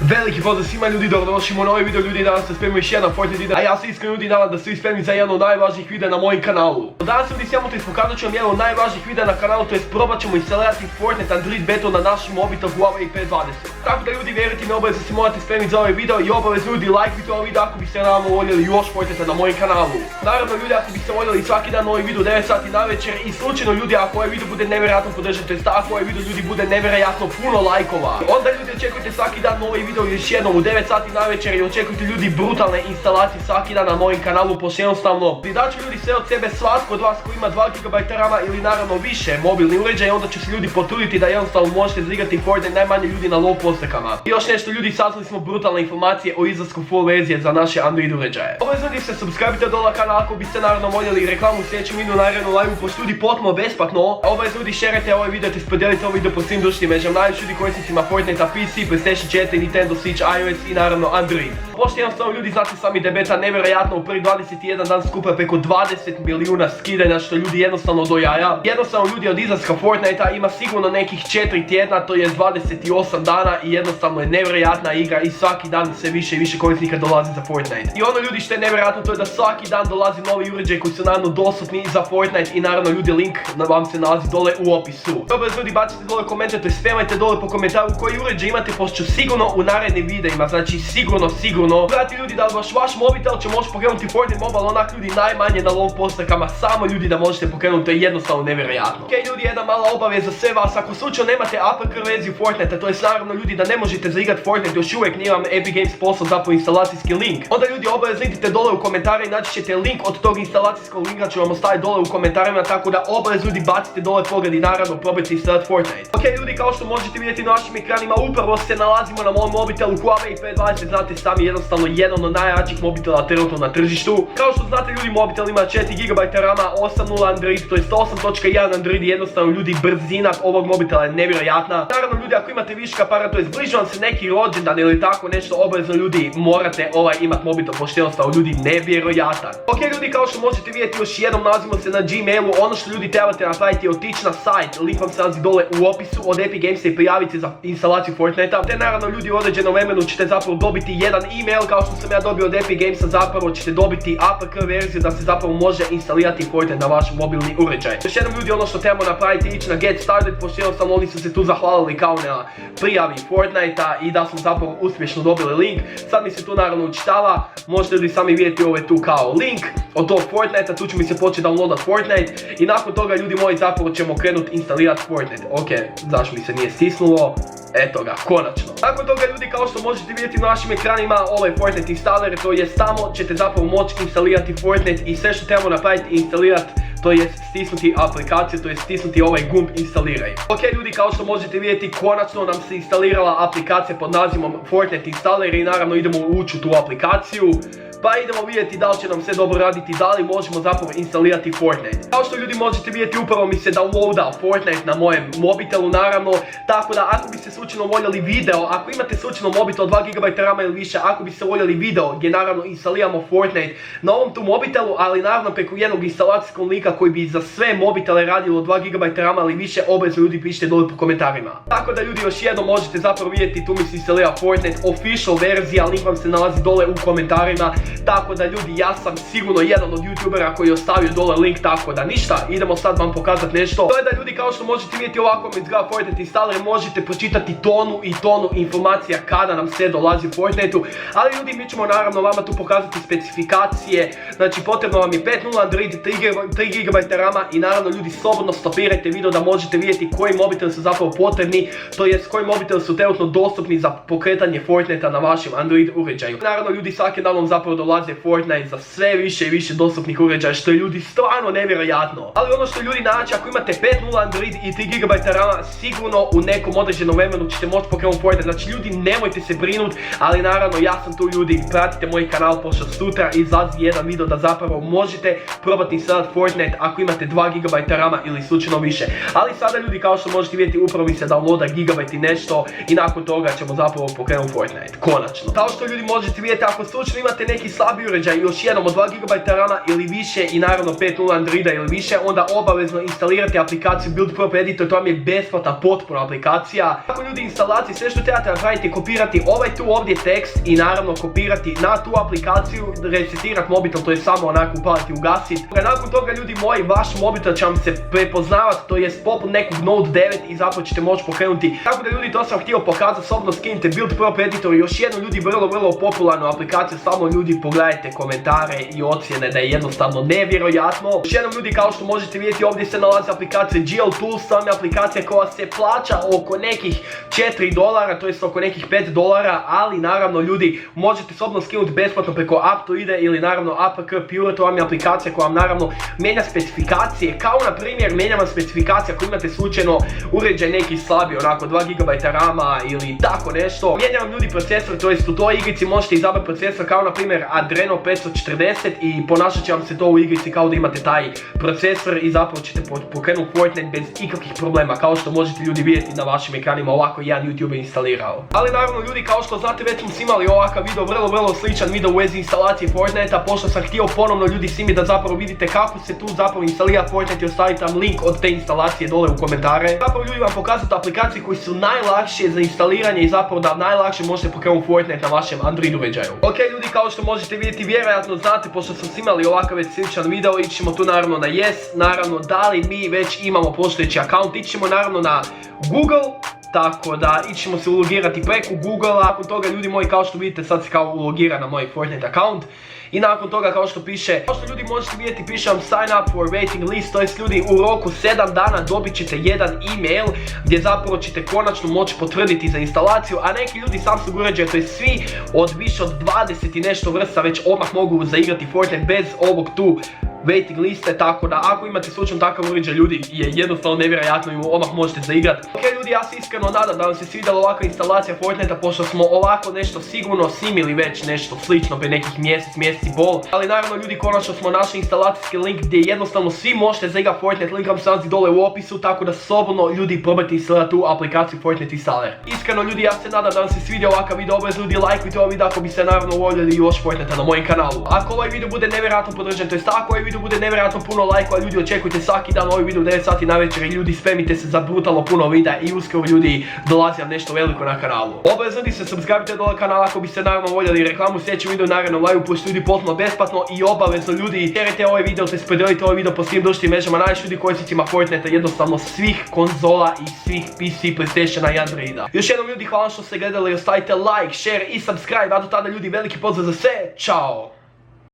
Veliki pozdrav svima ljudi, dobrodošli u novi video ljudi, danas se spremimo još jedan Fortnite video, a ja se iskreno ljudi nadam da ste vi spremni za jedan od najvažnijih videa na mojem kanalu. Danas ljudi samo to pokazat ću vam jedan od najvažnijih videa na kanalu, to jest probat ćemo instalirati Fortnite Android beta na našem mobitel Huawei P20. Tako da ljudi vjerujte mi, obavezno se morate spremiti za ovaj video i obavezno ljudi lajkujte ovaj video ako biste naravno voljeli još Fortnite na mojem kanalu. Naravno ljudi, ako biste voljeli svaki dan novi video 9 sati navečer i slučajno ljudi ako ovaj video bude nevjerojatno podržati, to jest ako ovaj video ljudi bude nevjerojatno puno lajkova, onda ljudi očekujte svaki dan novi video još jednom u 9 sati navečer i očekujte ljudi brutalne instalacije svaki dan na mojem kanalu, pošto jednostavno daću ljudi sve od sebe, svatko od vas koji ima 2 GB rama ili naravno više mobilni uređaj, onda će se ljudi potruditi da jednostavno možete zaigrati Fortnite najmanje ljudi na low postekama. I još nešto ljudi, saznali smo brutalne informacije o izlasku full verzije za naše Android uređaje. Obavezno ljudi se subscribe-te dole kanal ako biste naravno voljeli reklamu u sljedećem videu naravno live-u, pošto ljudi potpuno besplatno. Obavezno ljudi šerajte ovaj video te podijelite ovaj video po svim društvenim mrežama, najviše ljudi korisnicima Fortnite, PC, PlayStation 4, Nintendo Switch, iOS i naravno Android. Pošto jednostavno ljudi znate sami da je beta nevjerojatno u prvi 21 dan skupa preko 20 milijuna skidanja, što ljudi jednostavno do jaja. Jednostavno ljudi od izlaska Fortnite-a ima sigurno nekih 4 tjedna, to je 28 dana i jednostavno je nevjerojatna igra i svaki dan sve više i više korisnika dolazi za Fortnite. I ono ljudi što je nevjerojatno to je da svaki dan dolazi novi uređaj koji su naravno dostupni za Fortnite i naravno ljudi link vam se nalazi dole u opisu. Obavezno ljudi bacite dole komentar, to spamajte dole po komentaru koji uređaj imate, pošto ću sigurno u narednim videima, znači sigurno vrati ljudi da baš vaš mobitel će moći pokrenuti Fortnite Mobile onak ljudi najmanje na low postakama, samo ljudi da možete pokrenuti, to je jednostavno nevjerojatno. Okej ljudi, jedna mala obaveza za sve vas, ako slučajno nemate APK verziju Fortnite, to je naravno ljudi da ne možete zaigrati Fortnite, još uvijek nije vam Epic Games poslao zapravo instalacijski link, onda ljudi obavezno idite dole u komentare i naći ćete link od tog instalacijskog linka, ću vam ostaviti dole u komentarima, tako da obavezno ljudi bacite dole pogled i naravno probajte instalirati Fortnite. Okej ljudi, kao što možete vidjeti na našim ekranima, upravo se nalazimo na mom mobitelu Huawei P20, znate sami, jednostavno jedan od najjačih mobitela trenutno na tržištu. Kao što znate ljudi, mobitel ima 4 GB rama, 8.0 Android, to jest 8.1 Android, jednostavno ljudi brzina ovog mobitela je nevjerojatna. Naravno ljudi, ako imate viška para, to jest bliže vam se neki rođendan ili tako nešto, obavezno ljudi morate imat mobitel, pošto jednostavno ljudi nevjerojatan. Okej ljudi, kao što možete vidjeti još jednom nalazimo se na Gmailu, ono što ljudi trebate napraviti je otići na sajt, link vam se nalazi dole u opisu od Epic Gamesa i prijaviti se za instalaciju Fortnite-a, te naravno ljudi u određenom vremenu ćete zapravo dobiti jedan email kao što sam ja dobio od Epic Gamesa, zapravo ćete dobiti APK verziju da se zapravo može instalirati Fortnite na vaš mobilni uređaj. Još jednom ljudi, ono što trebamo napraviti je ići na Get Started, pošto jednostavno oni su se tu zahvalili kao na prijavi Fortnite-a i da smo zapravo uspješno dobili link. Sad mi se tu naravno učitava, možete ljudi sami vidjeti ovo je tu kao link od tog Fortnite-a, tu će mi se početi downloadat Fortnite i nakon toga ljudi moji zapravo ćemo krenuti instalirati Fortnite. Okej, zašto mi se nije stisnulo? Eto ga, konačno. Nakon toga ljudi, kao što možete vidjeti na našim ekranima, ovaj Fortnite installer, to jest tamo ćete zapravo moći instalirati Fortnite i sve što trebamo napraviti instalirati, to jest stisnuti aplikaciju, to jest stisnuti ovaj gumb instaliraj. Okej ljudi, kao što možete vidjeti, konačno nam se instalirala aplikacija pod nazivom Fortnite Installer i naravno idemo ući u tu aplikaciju. Pa idemo vidjeti da li će nam sve dobro raditi, da li možemo zapravo instalirati Fortnite. Kao što ljudi možete vidjeti, upravo mi se downloada Fortnite na mojem mobitelu naravno, tako da ako bi se slučajno voljeli video, ako imate slučajno mobitel 2 GB rama ili više, ako bi se voljeli video gdje naravno instaliramo Fortnite na ovom tu mobitelu, ali naravno preko jednog instalacijskog linka koji bi za sve mobitele radilo 2 GB rama ili više, obavezno ljudi pišite dole po komentarima. Tako da ljudi još jednom možete zapravo vidjeti, tu mi se instalira Fortnite official verzija, link vam se nalazi dole u komentarima. Tako da ljudi, ja sam sigurno jedan od youtubera koji je ostavio dole link, tako da ništa, idemo sad vam pokazati nešto. To je da ljudi, kao što možete vidjeti ovako mi izgleda Fortnite installer, možete pročitati tonu informacija kada nam sve dolazi u Fortniteu, ali ljudi mi ćemo naravno vama tu pokazati specifikacije, znači potrebno vam je 5.0 Android, 3 GB rama i naravno ljudi slobodno stopirajte video da možete vidjeti koji mobitel su zapravo potrebni, to jest koji mobitel su trenutno dostupni za pokretanje Fortnite-a na vašem Android uređaju. Naravno ljudi, svaki dan vam zapravo dolaze Fortnite za sve više i više dostupnih uređaja, što je ljudi stvarno nevjerojatno. Ali ono što ljudi, znači ako imate 5.0 Android i 3 GB rama, sigurno u nekom određenom vremenu ćete moći pokrenuti Fortnite. Znači ljudi, nemojte se brinuti, ali naravno ja sam tu ljudi, pratite moj kanal, pošto sutra izlazi jedan video da zapravo možete probati instalirati Fortnite Fortnite ako imate 2 GB rama ili slučajno više. Ali sada ljudi, kao što možete vidjeti, upravo mi se downloada gigabajt i nešto i nakon toga ćemo zapravo pokrenuti Fortnite. Konačno. Kao što ljudi možete vidjeti, ako slučajno imate neki slabi uređaj još jednom od 2 GB rama ili više i naravno 5.0 Androida ili više, onda obavezno instalirate aplikaciju Build Prop Editor, to vam je besplatna potpuna aplikacija. Ako ljudi instalacije, sve što trebate napraviti je kopirati ovaj tu ovdje tekst i naravno kopirati na tu aplikaciju, resetirati mobitel, to je samo onako upaliti i ugasiti. Nakon toga ljudi moji, vaš mobitel će vam se prepoznavati, to jest poput nekog Note 9 i zapravo ćete moći pokrenuti. Tako da ljudi, to sam htio pokazati, sobno skinite Build Prop Editor, još jednu ljudi vrlo popularnu aplikaciju, samo ljudi pogledajte komentare i ocjene da je jednostavno nevjerojatno. Još jednom ljudi, kao što možete vidjeti, ovdje se nalazi aplikacija GL Tools, sam je aplikacija koja se plaća oko nekih $4, to jest oko nekih $5, ali naravno ljudi možete sobno skinuti besplatno preko Aptoide ili naravno APK Pure, to vam je aplikacija koja vam naravno mijenja specifikacije, kao na primjer mijenja vam specifikacija ako imate slučajno uređaj neki slabiji, onako 2 GB rama ili tako nešto. Mijenja vam ljudi procesor, to jest u toj igrici možete izabrati procesor kao na primjer Adreno 540 i ponašat će vam se to u igrici kao da imate taj procesor i zapravo ćete pokrenuti Fortnite bez ikakvih problema, kao što možete ljudi vidjeti na vašim ekranima, ovako jedan YouTube je instalirao. Ali naravno ljudi, kao što znate, već smo snimali ovakav video, vrlo sličan video u vezi instalacije Fortnite-a, pošto sam htio ponovno ljudi s da zapravo vidite kako se tu zapravo instalira Fortnite i ostaviti vam link od te instalacije dole u komentare. Zapravo ljudi vam pokazati aplikacije koji su najlakše za instaliranje i zapravo da najlakše možete pokrenuti Fortnite na vašem Android uređaju. Ok ljudi, kao što možete vidjeti, vjerojatno znate, pošto sam snimali ovakav već sličan video, ićemo tu naravno na Yes, naravno da li mi već imamo postojeći account, ićemo naravno na Google, tako da ićemo se ulogirati preko Google-a. Nakon toga ljudi moji, kao što vidite, sad se kao ulogira na moj Fortnite account. I nakon toga, kao što piše, kao što ljudi možete vidjeti, piše vam sign up for waiting list, to jest ljudi u roku 7 dana dobit ćete jedan email gdje zapravo ćete konačno moći potvrditi za instalaciju, a neki ljudi Samsung uređaja, to je svi od više od 20 i nešto vrsta već odmah mogu zaigrati Fortnite bez ovog tu waiting liste, tako da ako imate slučajno takav uređaj ljudi je jednostavno nevjerojatno i odmah možete zaigrati. Ok ljudi, ja se iskreno nadam da vam se svidjela ovakva instalacija Fortnite-a, pošto smo ovako nešto sigurno snimili već nešto slično prije nekih mjesec i pol. Ali naravno ljudi, konačno smo našli instalacijski link gdje jednostavno svi možete zaigrati Fortnite, link vam se nalazi dole u opisu, tako da slobodno ljudi probajte instalirati tu aplikaciju Fortnite Installer. Iskreno ljudi, ja se nadam da vam se svidio ovakav video, obavezno ljudi lajkujte ovaj video ako biste naravno voljeli još Fortnite-a na mojem kanalu. Ako ovaj video bude nevjerojatno podržan, to jest ako ovaj video bude nevjerojatno puno lajkova, ljudi očekujte svaki dan ovaj video u 9 sati navečer i ljudi spremite se za brutalno puno videa i uskoro ljudi dolazi vam nešto veliko na kanalu. Obavezno ljudi se subscribe-te dole kanala ako biste naravno voljeli reklamu, sljedeći video naravno live pušti ljudi potpuno besplatno i obavezno ljudi šerite ovaj video, te podijelite ovaj video po svim društvenim mrežama najviše ljudi korisnicima Fortnite, jednostavno svih konzola i svih PC, PlayStationa i Androida. Još jednom ljudi, hvala što ste gledali, ostavite like, share i subscribe, a do tada ljudi veliki pozdrav za sve, čao!